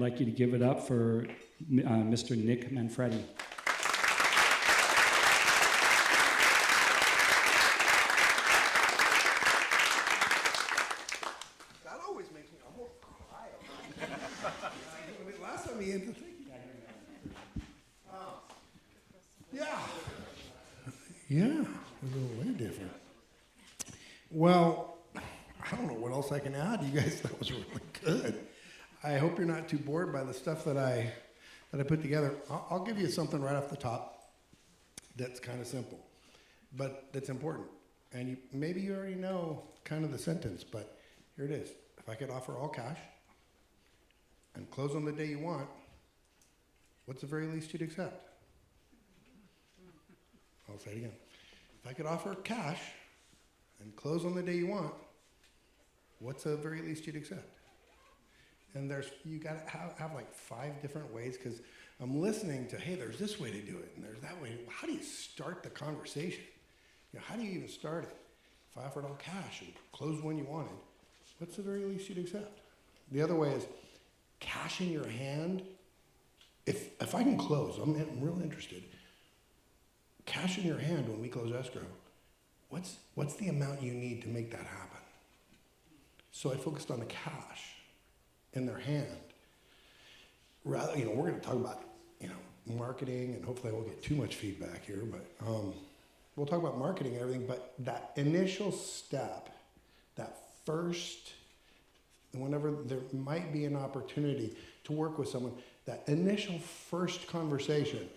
like you to give it up for Mr. Nick Manfredi. That always makes me almost cry. Last time he had to think. Yeah, a little way different. Well, I don't know what else I can add. You guys, that was really good. I hope you're not too bored by the stuff that I put together. I'll give you something right off the top that's kind of simple, but that's important. And maybe you already know kind of the sentence, but here it is. If I could offer all cash and close on the day you want, what's the very least you'd accept? I'll say it again. If I could offer cash and close on the day you want, what's the very least you'd accept? And you got to have like 5 different ways, because I'm listening to, hey, there's this way to do it, and there's that way. How do you start the conversation? How do you even start it? If I offered all cash and closed when you wanted, what's the very least you'd accept? The other way is cash in your hand. If I can close, I'm real interested. Cash in your hand when we close escrow, what's the amount you need to make that happen? So I focused on the cash in their hand. Rather, we're going to talk about, marketing, and hopefully I won't get too much feedback here, but we'll talk about marketing and everything, but that initial step, that first, whenever there might be an opportunity to work with someone, that initial first conversation,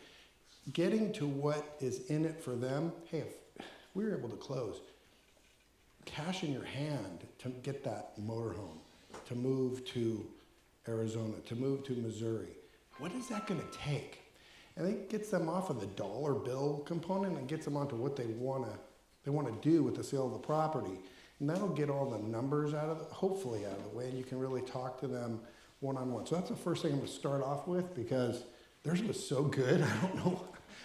getting to what is in it for them. Hey, if we were able to close, cash in your hand to get that motorhome, to move to Arizona, to move to Missouri, what is that going to take? And it gets them off of the dollar bill component and gets them onto what they want to do with the sale of the property. And that'll get all the numbers hopefully out of the way, and you can really talk to them one-on-one. So that's the first thing I'm going to start off with, because theirs was so good. I don't know.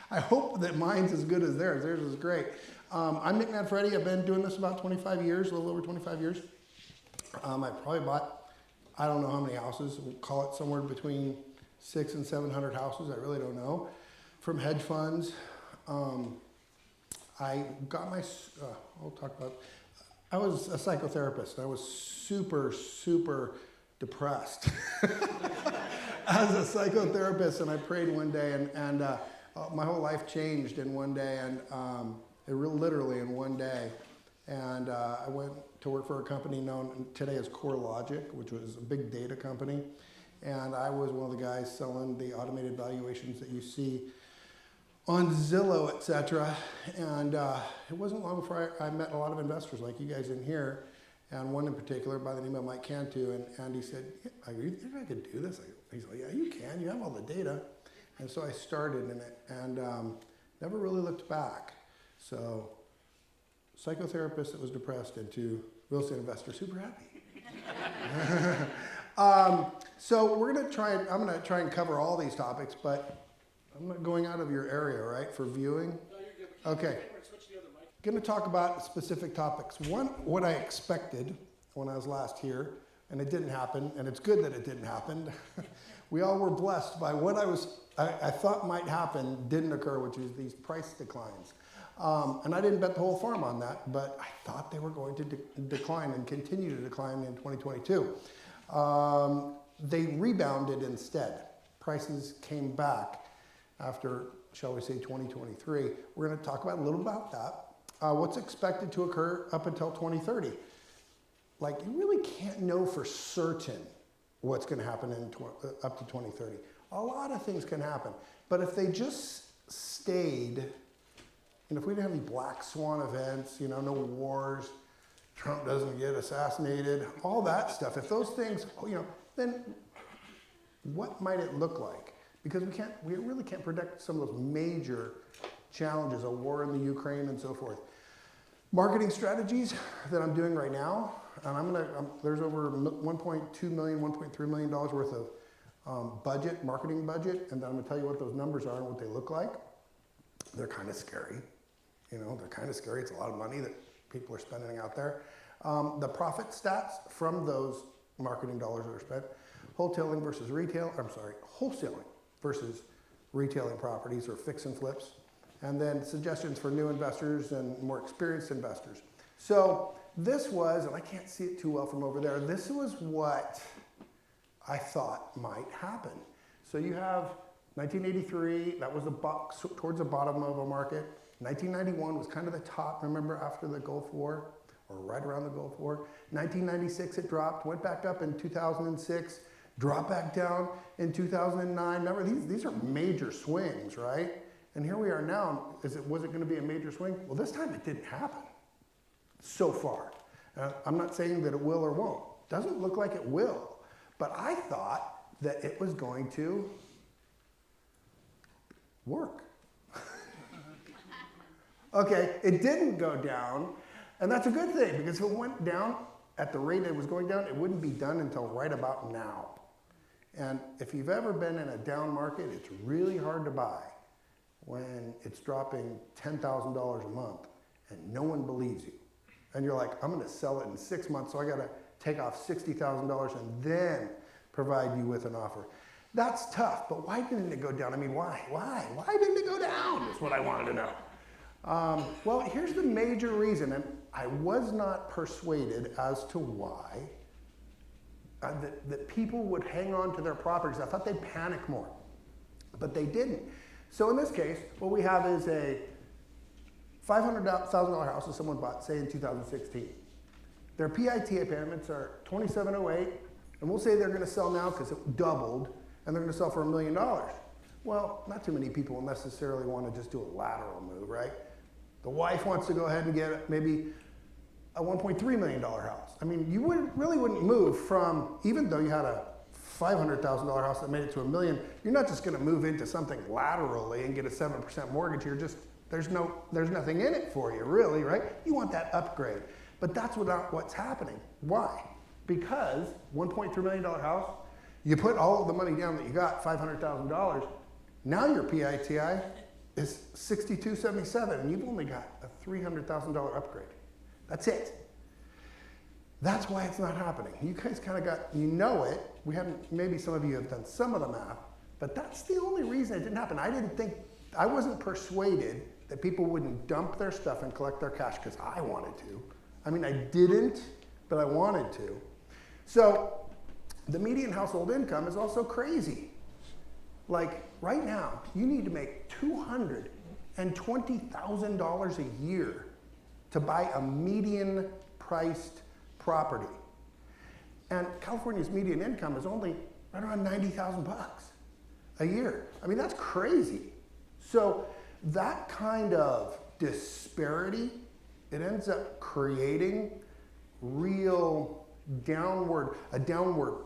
I hope that mine's as good as theirs. Theirs is great. I'm Nick Manfredi. I've been doing this about 25 years, a little over 25 years. I probably bought, I don't know how many houses. We'll call it somewhere between 600 and 700 houses. I really don't know. From hedge funds. I got I'll talk about, I was a psychotherapist. I was super, super depressed as a psychotherapist, and I prayed one day, and my whole life changed in one day, and literally in one day. And I went to work for a company known today as CoreLogic, which was a big data company. And I was one of the guys selling the automated valuations that you see on Zillow, etc. And it wasn't long before I met a lot of investors like you guys in here, and one in particular by the name of Mike Cantu. And he said, you think I could do this? He's like, yeah, you can. You have all the data. And so I started in it, and never really looked back. So psychotherapist that was depressed into real estate investor, super happy. So I'm going to try and cover all these topics, but I'm not going out of your area, right, for viewing? No, you're good. Okay. Going to talk about specific topics. One, what I expected when I was last here, and it didn't happen, and it's good that it didn't happen. We all were blessed by what I thought might happen didn't occur, which is these price declines. And I didn't bet the whole farm on that, but I thought they were going to decline and continue to decline in 2022. They rebounded instead. Prices came back after, shall we say, 2023. We're going to talk about a little about that. What's expected to occur up until 2030. Like, you really can't know for certain what's going to happen up to 2030. A lot of things can happen. But if they just stayed, if we didn't have any black swan events, no wars, Trump doesn't get assassinated, all that stuff, if those things, then what might it look like? Because we really can't predict some of those major challenges, a war in the Ukraine and so forth. Marketing strategies that I'm doing right now, and there's over $1.2 million, $1.3 million worth of marketing budget, and then I'm going to tell you what those numbers are and what they look like. They're kind of scary. They're kind of scary. It's a lot of money that people are spending out there. The profit stats from those marketing dollars that are spent, wholesaling versus wholesaling versus retailing properties or fix and flips, and then suggestions for new investors and more experienced investors. So this was, and I can't see it too well from over there, this was what I thought might happen. So you have 1983, that was towards the bottom of a market. 1991 was kind of the top, remember, after the Gulf War, or right around the Gulf War. 1996 it dropped, went back up in 2006, dropped back down in 2009. Remember, these are major swings, right? And here we are now. Was it going to be a major swing? Well, this time it didn't happen so far. I'm not saying that it will or won't. Doesn't look like it will. But I thought that it was going to work. Okay, it didn't go down, and that's a good thing, because if it went down at the rate it was going down, it wouldn't be done until right about now. And if you've ever been in a down market, it's really hard to buy when it's dropping $10,000 a month and no one believes you. And you're like, I'm gonna sell it in 6 months, so I gotta take off $60,000 and then provide you with an offer. That's tough, but why didn't it go down? I mean, why? Why didn't it go down? That's what I wanted to know. Well, here's the major reason, and I was not persuaded as to why that people would hang on to their properties. I thought they'd panic more, but they didn't. So in this case, what we have is a $500,000 house that someone bought, say in 2016. Their PITA payments are $2,708, and we'll say they're gonna sell now because it doubled, and they're gonna sell for $1 million. Well, not too many people necessarily wanna just do a lateral move, right? The wife wants to go ahead and get maybe a $1.3 million house. I mean, you really wouldn't move from, even though you had a $500,000 house that made it to $1 million, you're not just gonna move into something laterally and get a 7% mortgage. You're just, there's nothing in it for you, really, right? You want that upgrade. But that's not what's happening. Why? Because $1.3 million house, you put all of the money down that you got, $500,000, now your PITI is $62.77, and you've only got a $300,000 upgrade. That's it. That's why it's not happening. You guys kind of you know it. We haven't, maybe some of you have done some of the math, but that's the only reason it didn't happen. I wasn't persuaded that people wouldn't dump their stuff and collect their cash because I wanted to. I mean, I didn't, but I wanted to. So the median household income is also crazy. Like right now, you need to make $220,000 a year to buy a median priced property. And California's median income is only right around 90,000 bucks a year. I mean, that's crazy. So that kind of disparity, it ends up creating real downward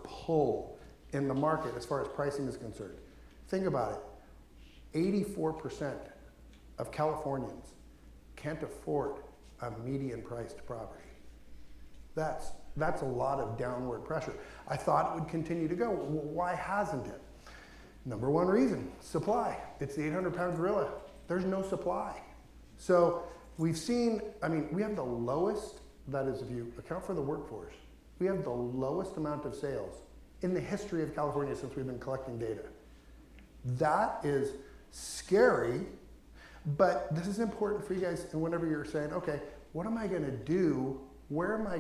pull in the market as far as pricing is concerned. Think about it. 84% of Californians can't afford a median priced property. That's a lot of downward pressure. I thought it would continue to go. Well, why hasn't it? Number one reason, supply. It's the 800-pound gorilla. There's no supply. So we've seen, we have the lowest, that is if you account for the workforce, we have the lowest amount of sales in the history of California since we've been collecting data. That is scary, but this is important for you guys, and whenever you're saying, okay, what am I gonna do? Where's my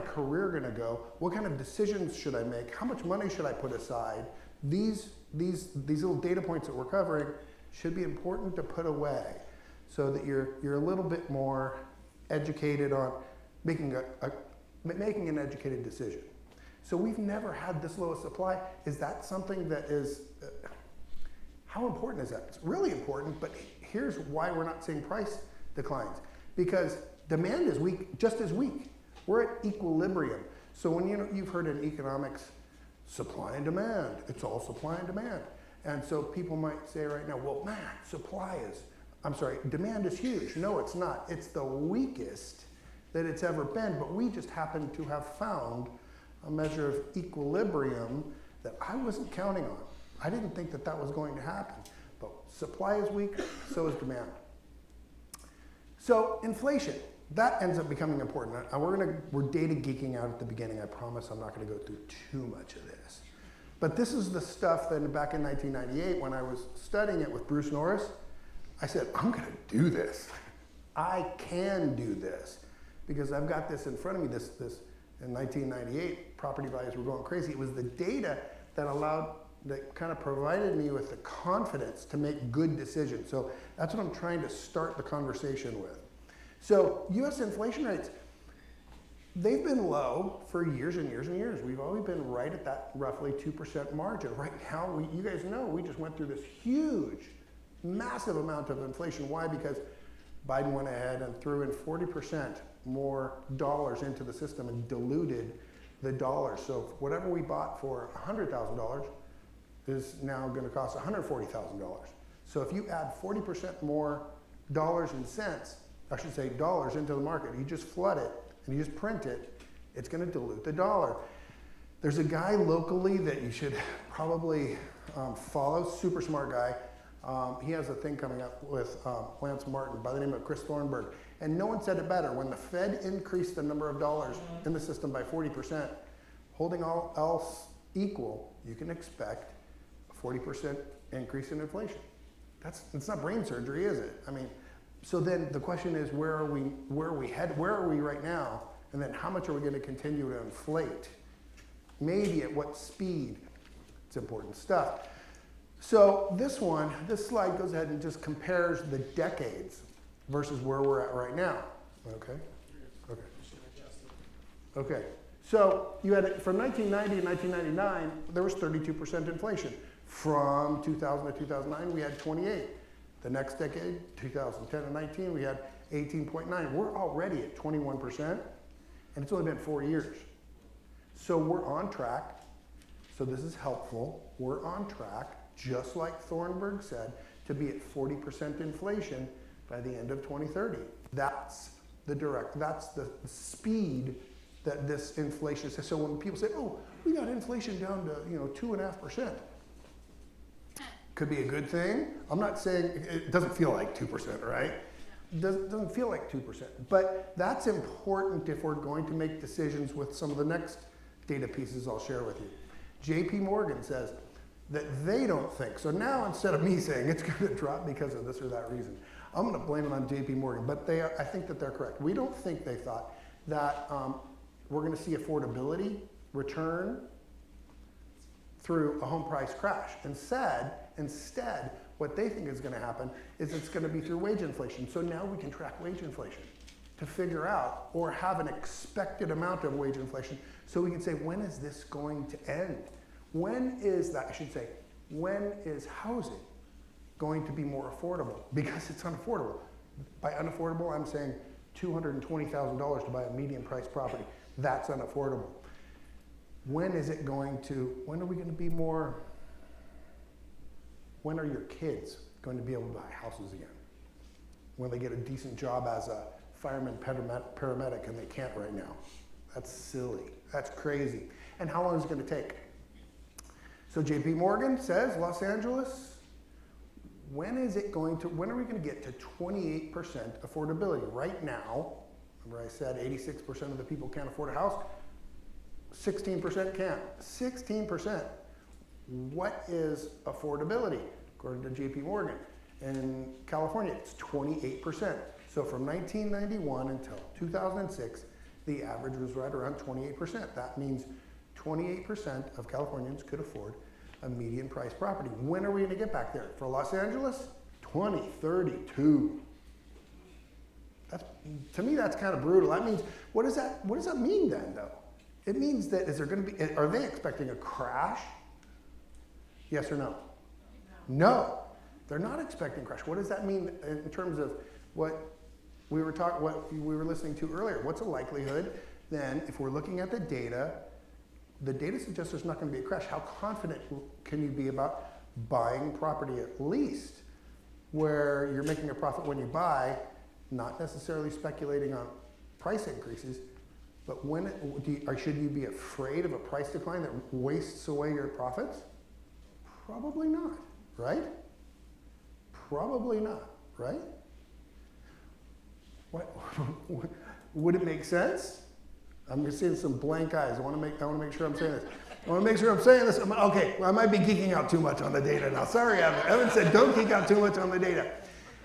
career gonna go? What kind of decisions should I make? How much money should I put aside? These little data points that we're covering should be important to put away so that you're a little bit more educated on making an educated decision. So we've never had this low a supply. Is that something that is, how important is that? It's really important, but here's why we're not seeing price declines. Because demand is weak, just as weak. We're at equilibrium. So when you've heard in economics, supply and demand, it's all supply and demand. And so people might say right now, well, man, demand is huge. No, it's not. It's the weakest that it's ever been, but we just happen to have found a measure of equilibrium that I wasn't counting on. I didn't think that was going to happen. But supply is weak, so is demand. So inflation. that ends up becoming important. We're data geeking out at the beginning. I promise I'm not going to go through too much of this. But this is the stuff that back in 1998, when I was studying it with Bruce Norris, I said, I'm going to do this. I can do this because I've got this in front of me. This in 1998, property values were going crazy. It was the data that kind of provided me with the confidence to make good decisions. So that's what I'm trying to start the conversation with. So U.S. inflation rates, they've been low for years and years and years. We've always been right at that roughly 2% margin. Right now, you guys know, we just went through this huge, massive amount of inflation. Why? Because Biden went ahead and threw in 40% more dollars into the system and diluted the dollar. So whatever we bought for $100,000 is now going to cost $140,000. So if you add 40% more dollars and cents, I should say dollars into the market, you just flood it and you just print it, it's going to dilute the dollar. There's a guy locally that you should probably follow, super smart guy. He has a thing coming up with Lance Martin by the name of Chris Thornburg. And no one said it better. When the Fed increased the number of dollars in the system by 40%, holding all else equal, you can expect a 40% increase in inflation. It's not brain surgery, is it? I mean, so then the question is, where are we right now? And then how much are we going to continue to inflate? Maybe at what speed? It's important stuff. So this slide goes ahead and just compares the decades versus where we're at right now. Okay. So you had from 1990 to 1999, there was 32% inflation. From 2000 to 2009, we had 28. The next decade, 2010 and 19, we had 18.9. We're already at 21%, and it's only been 4 years. So we're on track. So this is helpful. We're on track, just like Thornburg said, to be at 40% inflation by the end of 2030. That's the speed that this inflation is. So when people say, oh, we got inflation down to 2.5%. Could be a good thing. I'm not saying it doesn't feel like 2%, right? It doesn't feel like 2%. But that's important if we're going to make decisions with some of the next data pieces I'll share with you. JP Morgan says that they don't think. So now instead of me saying it's going to drop because of this or that reason, I'm going to blame it on JP Morgan. But I think that they're correct. We don't think they thought that we're going to see affordability return through a home price crash. Instead, what they think is going to happen is it's going to be through wage inflation. So now we can track wage inflation to figure out or have an expected amount of wage inflation so we can say, when is this going to end? When is housing going to be more affordable? Because it's unaffordable. By unaffordable, I'm saying $220,000 to buy a median price property. That's unaffordable. When are we going to be more, when are your kids going to be able to buy houses again? When they get a decent job as a fireman, paramedic, and they can't right now. That's silly. That's crazy. And how long is it going to take? So JP Morgan says, Los Angeles, when are we going to get to 28% affordability? Right now, remember I said 86% of the people can't afford a house? 16% can. 16%. What is affordability? According to JP Morgan. In California, it's 28%. So from 1991 until 2006, the average was right around 28%. That means 28% of Californians could afford a median price property. When are we going to get back there? For Los Angeles, 2032. To me, that's kind of brutal. That means, what does that mean then, though? It means that are they expecting a crash? Yes or no? No, they're not expecting a crash. What does that mean in terms of what we were listening to earlier? What's the likelihood then, if we're looking at the data suggests there's not going to be a crash. How confident can you be about buying property at least where you're making a profit when you buy, not necessarily speculating on price increases, but should you be afraid of a price decline that wastes away your profits? Probably not, right? Probably not, right? What? Would it make sense? I'm just seeing some blank eyes. I want to make sure I'm saying this. I want to make sure I'm saying this. Okay, well, I might be geeking out too much on the data now. Sorry, Evan. Evan said don't geek out too much on the data.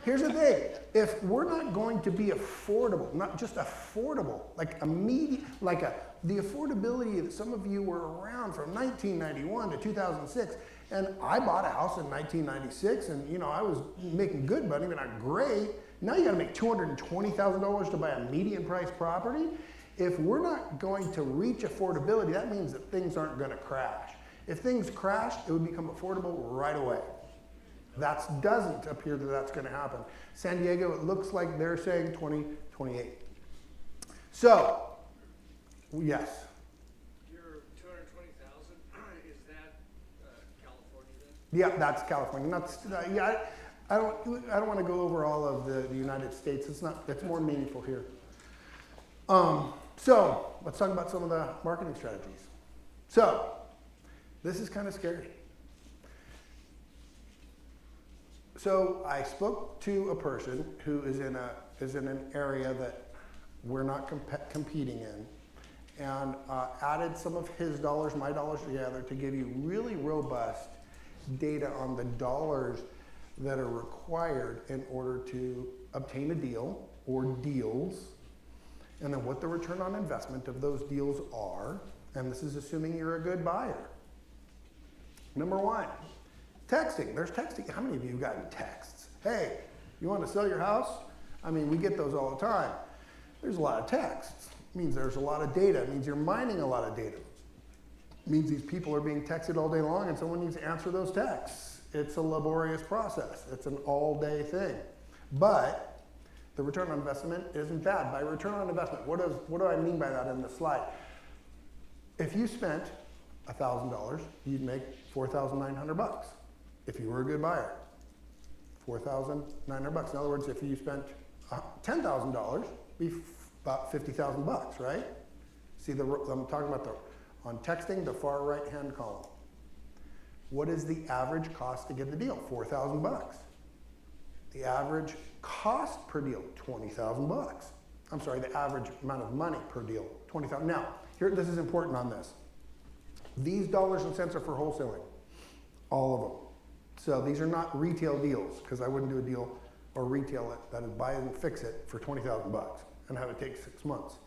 Here's the thing. If we're not going to be affordable, not just affordable, like immediate, the affordability that some of you were around from 1991 to 2006, and I bought a house in 1996, and you know I was making good money, but not great. Now you got to make $220,000 to buy a median price property. If we're not going to reach affordability, that means that things aren't going to crash. If things crashed, it would become affordable right away. That doesn't appear that that's going to happen. San Diego, it looks like they're saying 2028. So, yes. Your 220,000, is that California then? Yeah, that's California. I don't want to go over all of the United States. It's more meaningful here. So let's talk about some of the marketing strategies. So this is kind of scary. So I spoke to a person who is in an area that we're not competing in, and added some of his dollars, my dollars together to give you really robust data on the dollars that are required in order to obtain a deal or deals, and then what the return on investment of those deals are, and this is assuming you're a good buyer. Number one, texting. There's texting. How many of you have gotten texts? Hey, you want to sell your house? I mean, we get those all the time. There's a lot of texts. It means there's a lot of data. It means you're mining a lot of data. It means these people are being texted all day long and someone needs to answer those texts. It's a laborious process. It's an all-day thing. But the return on investment isn't bad. By return on investment, what do I mean by that in the slide? If you spent $1,000, you'd make $4,900 if you were a good buyer. $4,900. In other words, if you spent $10,000, it'd be about $50,000, right? See, I'm talking about on texting, the far right-hand column. What is the average cost to get the deal? $4,000. The average cost per deal, $20,000. I'm sorry, the average amount of money per deal, $20,000. Now, this is important on this. These dollars and cents are for wholesaling, all of them. So these are not retail deals, because I wouldn't do a deal or retail it, that is buy it and fix it for $20,000 and have it take 6 months.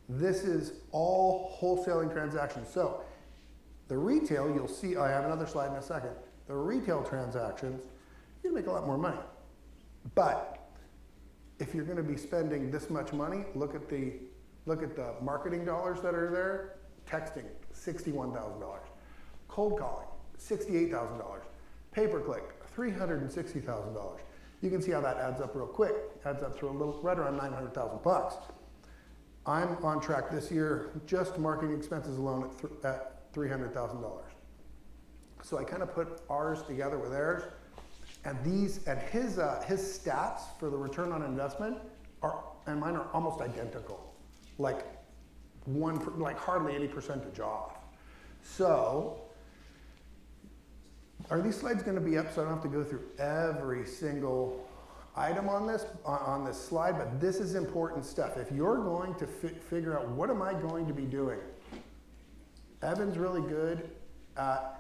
This is all wholesaling transactions. So the retail, you'll see, I have another slide in a second. The retail transactions, you can make a lot more money. But if you're going to be spending this much money, look at the marketing dollars that are there. Texting, $61,000. Cold calling, $68,000. Pay-per-click, $360,000. You can see how that adds up real quick. Adds up to right around $900,000. I'm on track this year, just marketing expenses alone at $300,000. So I kind of put ours together with theirs, and his stats for the return on investment and mine are almost identical, like hardly any percentage off. So are these slides going to be up so I don't have to go through every single item on this slide? But this is important stuff. If you're going to figure out what am I going to be doing, Evan's really good at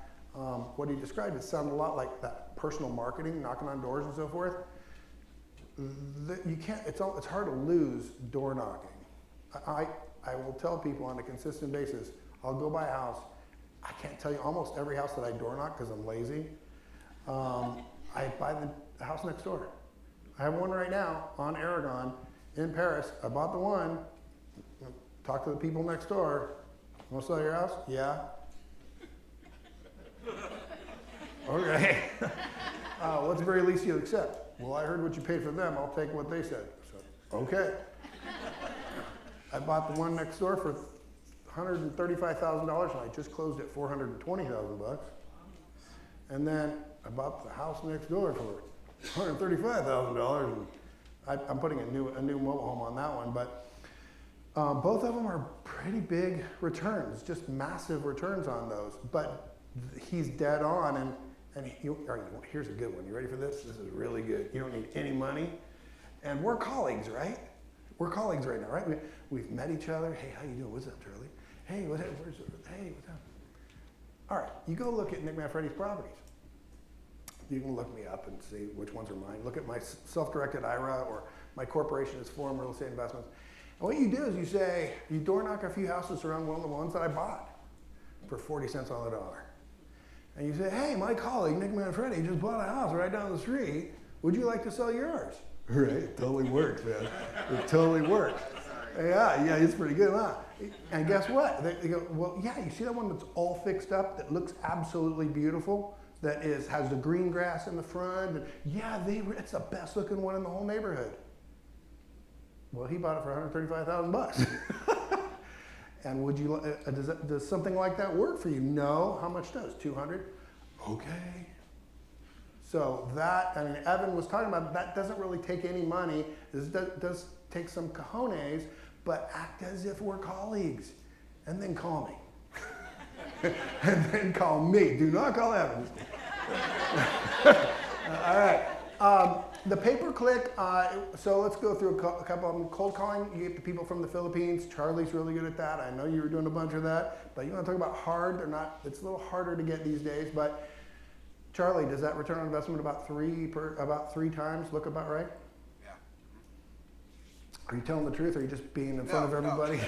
what he described. It sounded a lot like that personal marketing, knocking on doors and so forth. You can't. It's hard to lose door knocking. I will tell people on a consistent basis. I'll go buy a house. I can't tell you almost every house that I door knock because I'm lazy. I buy the house next door. I have one right now on Aragon in Paris. I bought the one. Talk to the people next door. Want to sell your house? Yeah. Okay. What's the very least you accept? Well, I heard what you paid for them. I'll take what they said. So, okay. I bought the one next door for $135,000, and I just closed at $420,000. And then I bought the house next door for $135,000, and I'm putting a new mobile home on that one. But both of them are pretty big returns, just massive returns on those. But he's dead on, and here's a good one. You ready for this? This is really good. You don't need any money, and we're colleagues, right? We're colleagues right now, right? We've met each other. Hey, how you doing? What's up, Charlie? Hey, what's up? All right, you go look at Nick Manfredi's properties. You can look me up and see which ones are mine. Look at my self-directed IRA or my corporation is Forum Real Estate Investments. And what you do is you door knock a few houses around one of the ones that I bought for 40 cents on the dollar. And you say, hey, my colleague, Nick Manfredi, just bought a house right down the street. Would you like to sell yours? Right, it totally works, man. It totally works. Yeah, it's pretty good, huh? And guess what? They go, well, yeah, you see that one that's all fixed up, that looks absolutely beautiful, that has the green grass in the front? And yeah, it's the best looking one in the whole neighborhood. Well, he bought it for $135,000. And would you? Does something like that work for you? No. How much does? 200? Okay. So that, I mean, Evan was talking about, that doesn't really take any money. This does take some cojones, but act as if we're colleagues. And then call me. And then call me. Do not call Evan. All right. The pay-per-click, so let's go through a couple of them. Cold calling, you get the people from the Philippines. Charlie's really good at that. I know you were doing a bunch of that, but you want to talk about hard, it's a little harder to get these days, but Charlie, does that return on investment about three times look about right? Yeah. Are you telling the truth, or are you just being in front of everybody?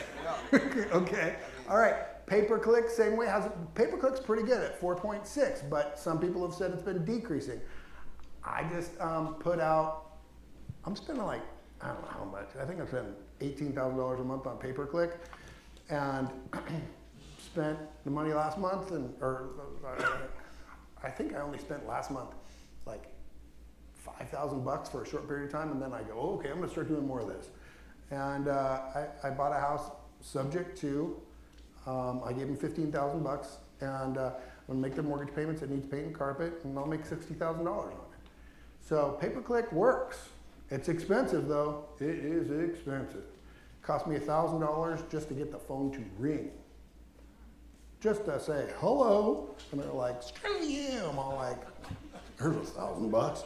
No. Okay, all right. Pay-per-click, same way. Pay-per-click's pretty good at 4.6, but some people have said it's been decreasing. I just put out, I'm spending like, I don't know how much. I think I'm spending $18,000 a month on pay-per-click, and spent the money last month, I think I only spent last month like $5,000 for a short period of time, and then I go, oh, okay, I'm gonna start doing more of this. And I bought a house subject to, I gave him $15,000, and I'm gonna make the mortgage payments. It needs paint and carpet, and I'll make $60,000 on it. So pay-per-click works. It's expensive though. It is expensive. It cost me $1,000 just to get the phone to ring. Just to say hello, and they're like, screw you. I'm all like, here's $1,000.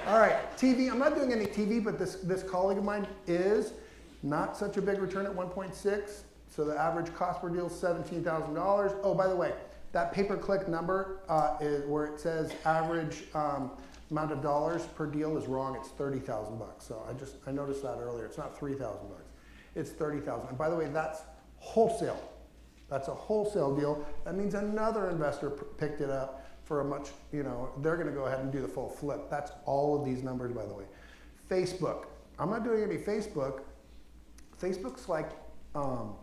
All right, TV. I'm not doing any TV, but this colleague of mine is not such a big return at 1.6. So the average cost per deal is $17,000. Oh, by the way, that pay-per-click number is where it says average amount of dollars per deal is wrong. It's $30,000. So I noticed that earlier. It's not $3,000. It's $30,000. And by the way, that's wholesale. That's a wholesale deal. That means another investor picked it up for a much, they're going to go ahead and do the full flip. That's all of these numbers, by the way. Facebook. I'm not doing any Facebook. Facebook's like, the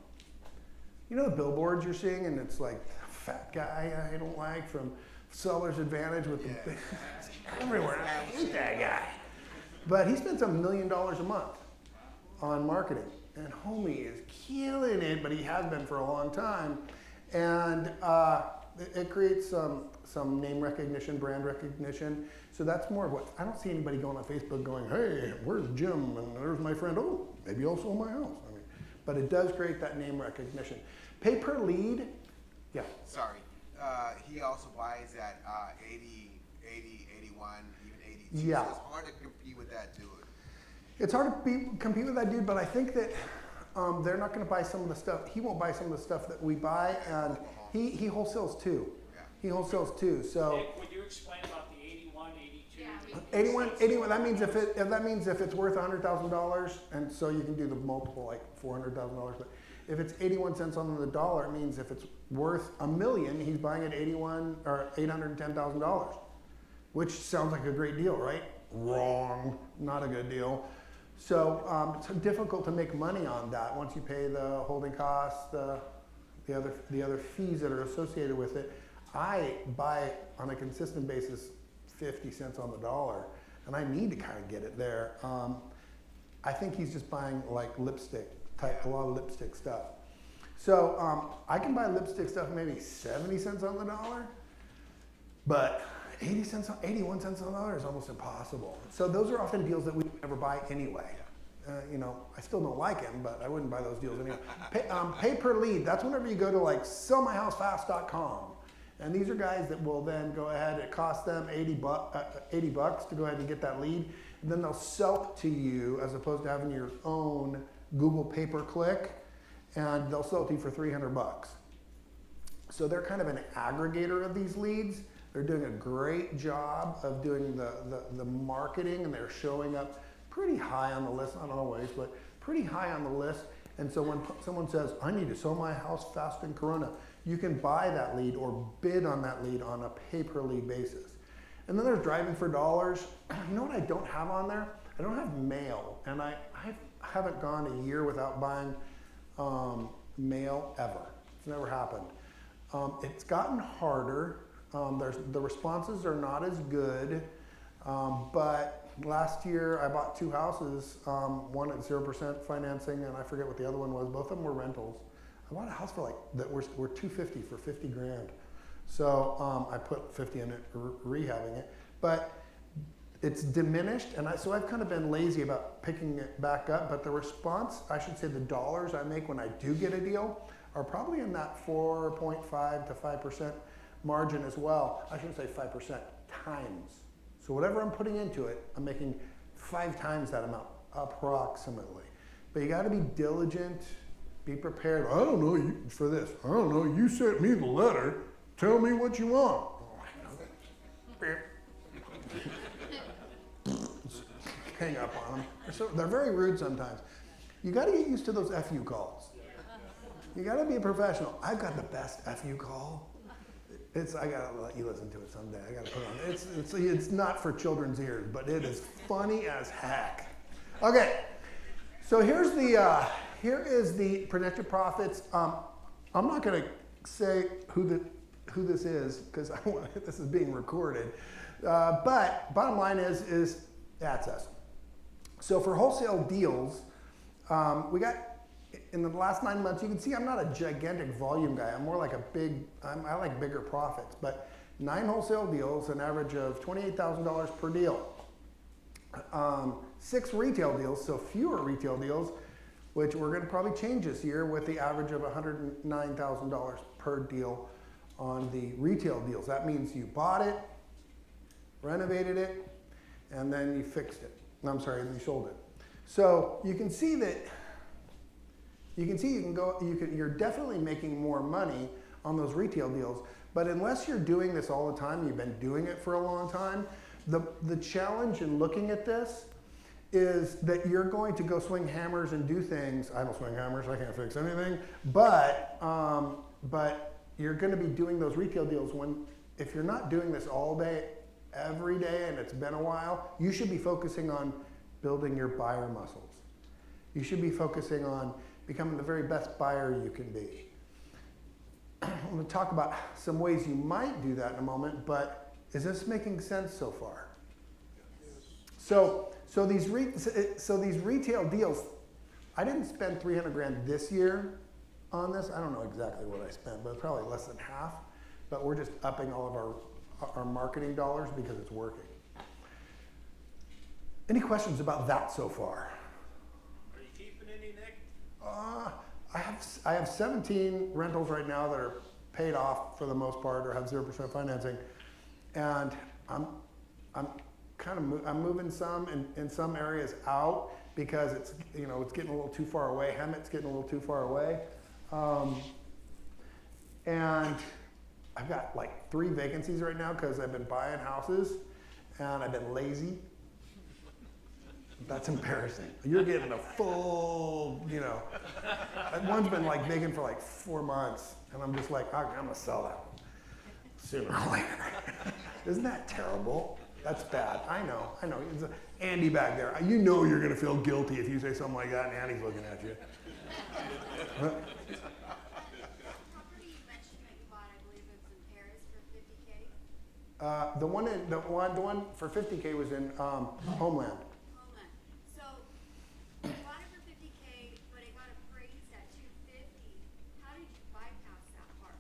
billboards you're seeing, and it's like fat guy I don't like from Seller's Advantage with the everywhere. I hate that guy. But he spends $1 million a month on marketing. And homie is killing it, but he has been for a long time. And it creates some name recognition, brand recognition. So that's more of what, I don't see anybody going on Facebook going, hey, where's Jim? And there's my friend. Oh, maybe I'll sell my house. But it does create that name recognition. Pay per lead, yeah. Sorry. He also buys at 80, 81, even 82. Yeah. So it's hard to compete with that dude. It's hard to compete with that dude, but I think that they're not going to buy some of the stuff. He won't buy some of the stuff that we buy, and he wholesales too. Yeah. He wholesales too. So. Nick, would you explain about the 81, 82? Yeah, 81. That means if it's worth $100,000, and so you can do the multiple like $400,000. But if it's 81 cents on the dollar, it means if it's worth $1 million, he's buying at $810,000, which sounds like a great deal, right? Wrong, not a good deal. So it's difficult to make money on that once you pay the holding costs, the other fees that are associated with it. I buy on a consistent basis 50 cents on the dollar, and I need to kind of get it there. I think he's just buying like lipstick type, a lot of lipstick stuff. So I can buy lipstick stuff maybe 70 cents on the dollar, but 81 cents on the dollar is almost impossible. So those are often deals that we never buy anyway. I still don't like them, but I wouldn't buy those deals anyway. Pay per lead, that's whenever you go to like sellmyhousefast.com. And these are guys that will then go ahead, it costs them $80 to go ahead and get that lead. then they'll sell it to you as opposed to having your own Google pay-per-click, and they'll sell it to you for 300 bucks. So they're kind of an aggregator of these leads. They're doing a great job of doing the marketing, and they're showing up pretty high on the list, not always, but pretty high on the list. And so when someone says, I need to sell my house fast in Corona, you can buy that lead or bid on that lead on a pay-per-lead basis. And then there's driving for dollars. You know what I don't have on there? I don't have mail, and I haven't gone a year without buying mail ever. It's never happened. It's gotten harder. The responses are not as good, but last year I bought 2 houses, one at 0% financing, and I forget what the other one was. Both of them were rentals. I bought a house for that were $250 for 50 grand. So I put 50 in it, rehabbing it, but it's diminished, and so I've kind of been lazy about picking it back up. But the response, I should say, the dollars I make when I do get a deal are probably in that 4.5 to 5% margin as well. I shouldn't say 5% times. So whatever I'm putting into it, I'm making 5 times that amount, approximately. But you got to be diligent, be prepared. I don't know you for this. I don't know. You sent me the letter. Tell me what you want. Hang up on them. They're very rude sometimes. You got to get used to those FU calls. You got to be a professional. I've got the best FU call. I got to let you listen to it someday. I got to put it on. It's not for children's ears, but it is funny as heck. Okay, so here is the projected profits. I'm not going to say who this is because this is being recorded. But bottom line is that's us. So for wholesale deals, we got, in the last 9 months, you can see I'm not a gigantic volume guy. I'm more like I like bigger profits. But 9 wholesale deals, an average of $28,000 per deal. 6 retail deals, so fewer retail deals, which we're going to probably change this year with the average of $109,000 per deal on the retail deals. That means you bought it, renovated it, and then you fixed it. I'm sorry, and you sold it. So you can see that you're definitely making more money on those retail deals, but unless you're doing this all the time, you've been doing it for a long time, the challenge in looking at this is that you're going to go swing hammers and do things. I don't swing hammers, I can't fix anything, but you're going to be doing those retail deals if you're not doing this all day, every day, and it's been a while, you should be focusing on building your buyer muscles. You should be focusing on becoming the very best buyer you can be. I'm going to talk about some ways you might do that in a moment, but is this making sense so far? So these retail deals, I didn't spend 300 grand this year on this. I don't know exactly what I spent, but it's probably less than half. But we're just upping all of our marketing dollars because it's working. Any questions about that so far? Are you keeping any, Nick? I have 17 rentals right now that are paid off for the most part or have 0% financing, and I'm moving some in some areas out because it's getting a little too far away. Hemet's getting a little too far away, and I've got like 3 vacancies right now because I've been buying houses and I've been lazy. That's embarrassing. You're getting a full, one's been like vacant for like 4 months, and I'm just like, I'm gonna sell that one sooner or later. Isn't that terrible? That's bad. I know. It's Andy back there. You know you're gonna feel guilty if you say something like that, and Andy's looking at you. The one for 50K was in Homeland. So you bought it for 50K, but it got appraised at 250. How did you bypass that part?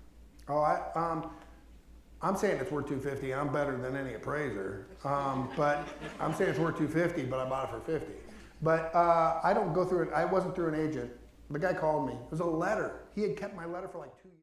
I'm saying it's worth 250, and I'm better than any appraiser. But I'm saying it's worth 250, but I bought it for 50. But I don't go through it. I wasn't through an agent. The guy called me. It was a letter. He had kept my letter for like 2 years.